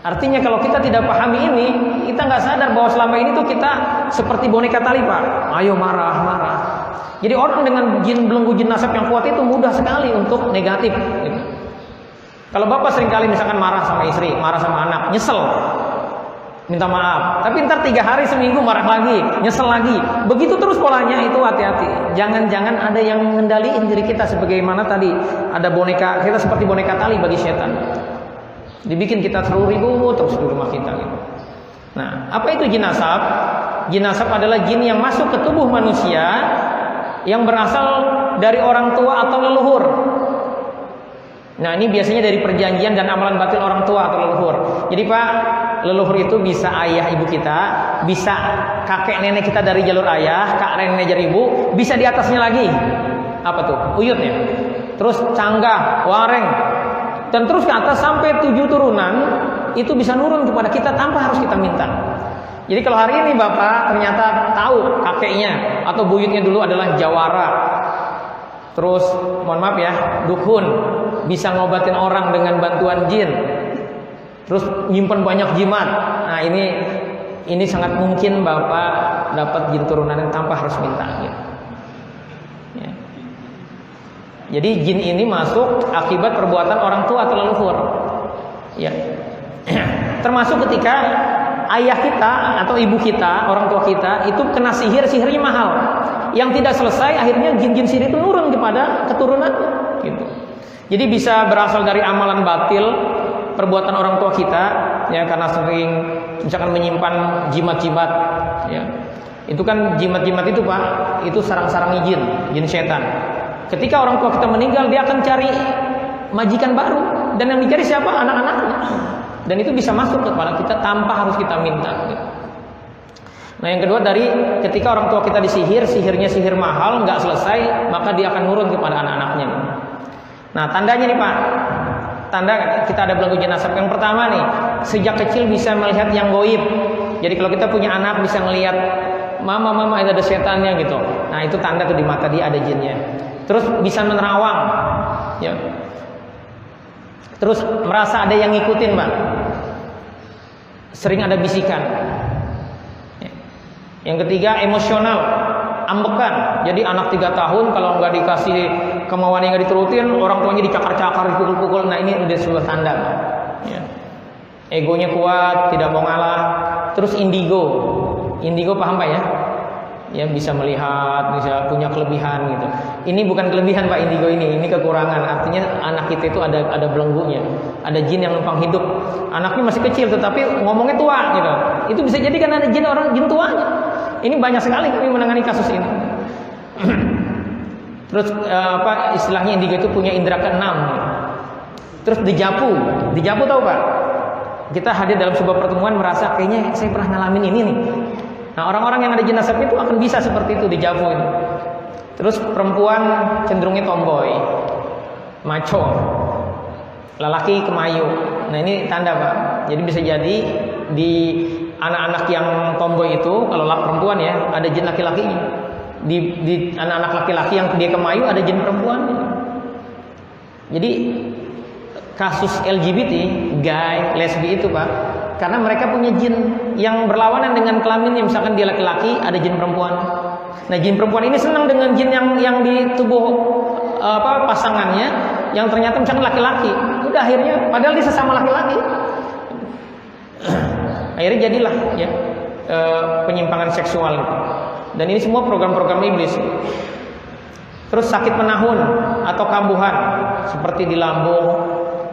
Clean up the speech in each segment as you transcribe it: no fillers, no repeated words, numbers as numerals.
Artinya kalau kita tidak pahami ini, kita nggak sadar bahwa selama ini tuh kita seperti boneka tali, Pak. Ayo marah. Jadi orang dengan jin belenggu, jin nasab yang kuat itu mudah sekali untuk negatif. Gitu. Kalau bapak seringkali misalkan marah sama istri, marah sama anak, nyesel, minta maaf. Tapi ntar 3 hari seminggu marah lagi, nyesel lagi. Begitu terus polanya, itu hati-hati. Jangan-jangan ada yang mengendalikan diri kita sebagaimana tadi ada boneka, kita seperti boneka tali bagi setan. Dibikin kita terlalu ribut terus di rumah kita gitu. Nah, apa itu jin nasab? Jin nasab adalah jin yang masuk ke tubuh manusia yang berasal dari orang tua atau leluhur. Nah, ini biasanya dari perjanjian dan amalan batil orang tua atau leluhur. Jadi Pak, leluhur itu bisa ayah ibu kita, bisa kakek nenek kita dari jalur ayah, kak nenek dari ibu, bisa di atasnya lagi. Apa tuh? Uyutnya. Terus canggah, wareng, dan terus ke atas sampai 7 turunan itu bisa nurun kepada kita tanpa harus kita minta. Jadi kalau hari ini Bapak ternyata tahu kakeknya atau buyutnya dulu adalah jawara, terus mohon maaf ya, dukun, bisa ngobatin orang dengan bantuan jin, terus nyimpen banyak jimat. Nah ini sangat mungkin Bapak dapat jin turunan tanpa harus minta gitu. Ya. Jadi jin ini masuk akibat perbuatan orang tua atau leluhur. Ya. Termasuk ketika ayah kita atau ibu kita, orang tua kita itu kena sihirnya mahal. Yang tidak selesai akhirnya jin-jin sihir itu nurun kepada keturunan gitu. Jadi bisa berasal dari amalan batil perbuatan orang tua kita ya, karena sering misalkan menyimpan jimat-jimat ya. Itu kan jimat-jimat itu Pak, itu sarang-sarang jin setan. Ketika orang tua kita meninggal, dia akan cari majikan baru, dan yang dicari siapa? Anak-anaknya. Dan itu bisa masuk ke kepala kita tanpa harus kita minta. Nah, yang kedua dari ketika orang tua kita disihir, sihirnya sihir mahal, nggak selesai, maka dia akan nurun kepada anak-anaknya. Nah, tandanya nih Pak, tanda kita ada belenggu jin nasab. Yang pertama nih, sejak kecil bisa melihat yang goib. Jadi kalau kita punya anak bisa melihat mama itu ada setannya gitu. Nah, itu tanda tuh di mata dia ada jinnya. Terus bisa menerawang, ya. Terus merasa ada yang ngikutin, Pak. Sering ada bisikan. Ya. Yang ketiga emosional, ambekan. Jadi anak 3 tahun kalau nggak dikasih kemauan yang nggak diturutin, orang tuanya dicakar-cakar, dipukul-pukul. Nah, ini udah sebuah tanda, Pak. Ya. Egonya kuat, tidak mau ngalah. Terus indigo paham Pak ya? Ya, bisa melihat, bisa punya kelebihan gitu. Ini bukan kelebihan Pak, indigo ini kekurangan. Artinya anak kita itu ada belenggunya, ada jin yang numpang hidup. Anaknya masih kecil tetapi ngomongnya tua gitu. Itu bisa jadi karena ada jin tuanya. Ini banyak sekali kami menangani kasus ini. Terus istilahnya indigo itu punya indera ke-6. Terus dijapu tahu Pak? Kita hadir dalam sebuah pertemuan merasa kayaknya saya pernah ngalamin ini nih. Nah, orang-orang yang ada jin nasab itu akan bisa seperti itu, dijapu itu. Terus perempuan cenderungnya tomboy, maco, lelaki kemayu. Nah, ini tanda Pak. Jadi bisa jadi di anak-anak yang tomboy itu, kalau perempuan ya, ada jin laki-lakinya. Di anak-anak laki-laki yang dia kemayu ada jin perempuan. Jadi kasus LGBT, gay, lesbi itu Pak, karena mereka punya jin yang berlawanan dengan kelaminnya. Misalkan dia laki-laki, ada jin perempuan. Nah, jin perempuan ini senang dengan jin yang di tubuh pasangannya, yang ternyata misalkan laki-laki. Udah akhirnya, padahal dia sesama laki-laki. Akhirnya jadilah ya penyimpangan seksual. Dan ini semua program-program iblis. Terus sakit menahun atau kambuhan seperti di lambung,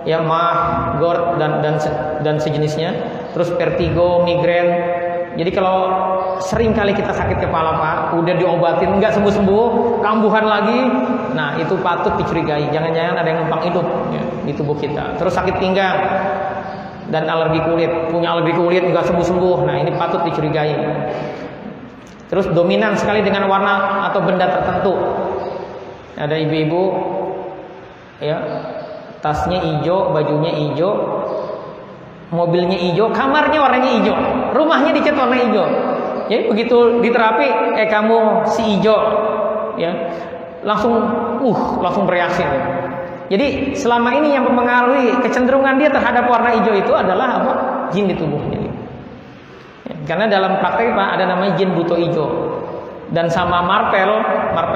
ya mah, GORD dan sejenisnya. Terus vertigo, migrain. Jadi kalau sering kali kita sakit kepala Pak, udah diobatin nggak sembuh-sembuh, kambuhan lagi, nah itu patut dicurigai. Jangan-jangan ada yang numpang hidup ya, di tubuh kita. Terus sakit pinggang dan alergi kulit, punya alergi kulit nggak sembuh-sembuh, nah ini patut dicurigai. Terus dominan sekali dengan warna atau benda tertentu. Ada ibu-ibu ya, tasnya hijau, bajunya hijau, mobilnya hijau, kamarnya warnanya hijau, rumahnya dicat warna hijau. Jadi begitu diterapi, kamu si hijau, ya langsung bereaksi. Jadi selama ini yang mempengaruhi kecenderungan dia terhadap warna hijau itu adalah apa? jin di tubuh. Jadi, karena dalam praktek Pak ada namanya jin buto ijo. Dan sama Marvel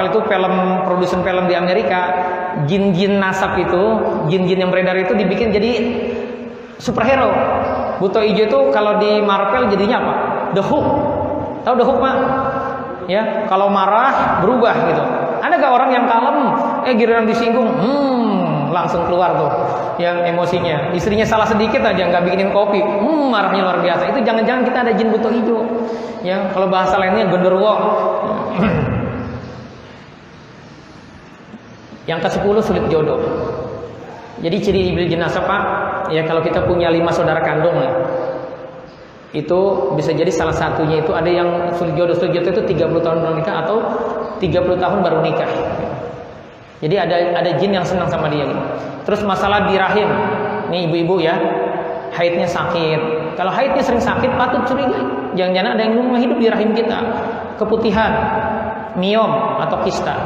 itu film produsen film di Amerika, jin-jin nasab itu, jin-jin yang beredar itu dibikin jadi superhero. Buto ijo itu kalau di Marvel jadinya apa? The Hulk. Tahu The Hulk Pak? Ya, kalau marah berubah gitu. Ada gak orang yang kalem, giliran disinggung, langsung keluar tuh yang emosinya. Istrinya salah sedikit aja nggak bikinin kopi, marahnya luar biasa. Itu jangan-jangan kita ada jin buto hijau. Ya, kalau bahasa lainnya genderuwo. Yang ke-10 sulit jodoh. Jadi ciri iblis jenazah Pak, ya kalau kita punya 5 saudara kandung ya, itu bisa jadi salah satunya itu ada yang sulit jodoh. Sulit jodoh itu 30 tahun baru nikah atau 30 tahun baru nikah. Jadi ada jin yang senang sama dia gitu. Terus masalah di rahim. Nih ibu-ibu ya, haidnya sakit. Kalau haidnya sering sakit patut curiga. Jangan-jangan ada yang numpang hidup di rahim kita. Keputihan, miom atau kista.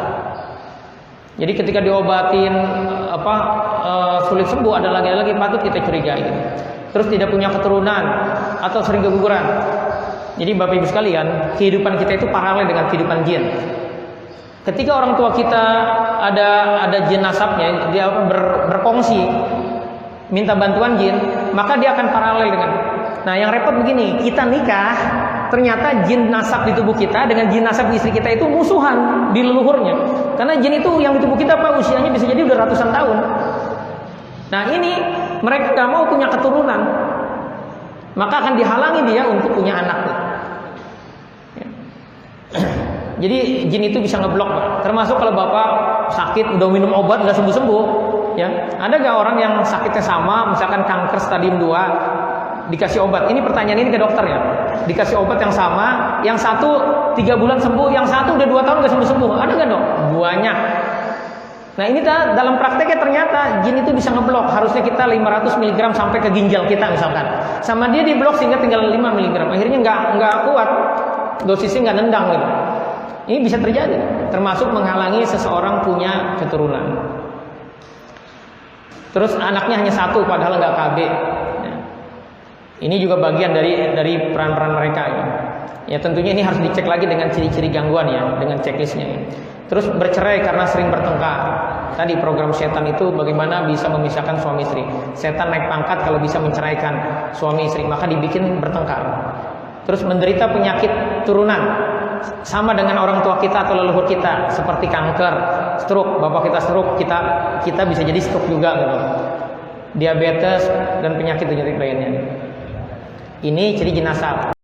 Jadi ketika diobatin sulit sembuh, ada lagi patut kita curigai. Terus tidak punya keturunan atau sering keguguran. Jadi Bapak Ibu sekalian, kehidupan kita itu paralel dengan kehidupan jin. Ketika orang tua kita ada jin nasabnya, dia berkongsi minta bantuan jin, maka dia akan paralel dengan. Nah, yang repot begini, kita nikah, ternyata jin nasab di tubuh kita dengan jin nasab di istri kita itu musuhan di leluhurnya. Karena jin itu yang di tubuh kita Pak, usianya bisa jadi udah ratusan tahun. Nah, ini mereka gak mau punya keturunan, maka akan dihalangi dia untuk punya anak. Jadi jin itu bisa ngeblok Pak. Termasuk kalau Bapak sakit udah minum obat nggak sembuh-sembuh, ya. Ada gak orang yang sakitnya sama, misalkan kanker stadium 2, dikasih obat. Ini pertanyaan ini ke dokter ya. Dikasih obat yang sama, yang satu 3 bulan sembuh, yang satu udah 2 tahun nggak sembuh-sembuh. Ada nggak dok? Banyak. Nah ini dalam prakteknya ternyata jin itu bisa ngeblok. Harusnya kita 500 mg sampai ke ginjal kita misalkan. Sama dia diblok sehingga tinggal 5 mg. Akhirnya nggak kuat. Dosisnya nggak nendang gitu. Ini bisa terjadi. Termasuk menghalangi seseorang punya keturunan. Terus anaknya hanya 1 padahal nggak KB. Ini juga bagian dari peran-peran mereka ya. Ya tentunya ini harus dicek lagi dengan ciri-ciri gangguan ya, dengan checklistnya. Terus bercerai karena sering bertengkar. Tadi program setan itu bagaimana bisa memisahkan suami istri. Setan naik pangkat kalau bisa menceraikan suami istri, maka dibikin bertengkar. Terus menderita penyakit turunan sama dengan orang tua kita atau leluhur kita, seperti kanker, stroke. Bapak kita stroke, kita bisa jadi stroke juga gitu. Diabetes dan penyakit lainnya. Ini ciri jenazah.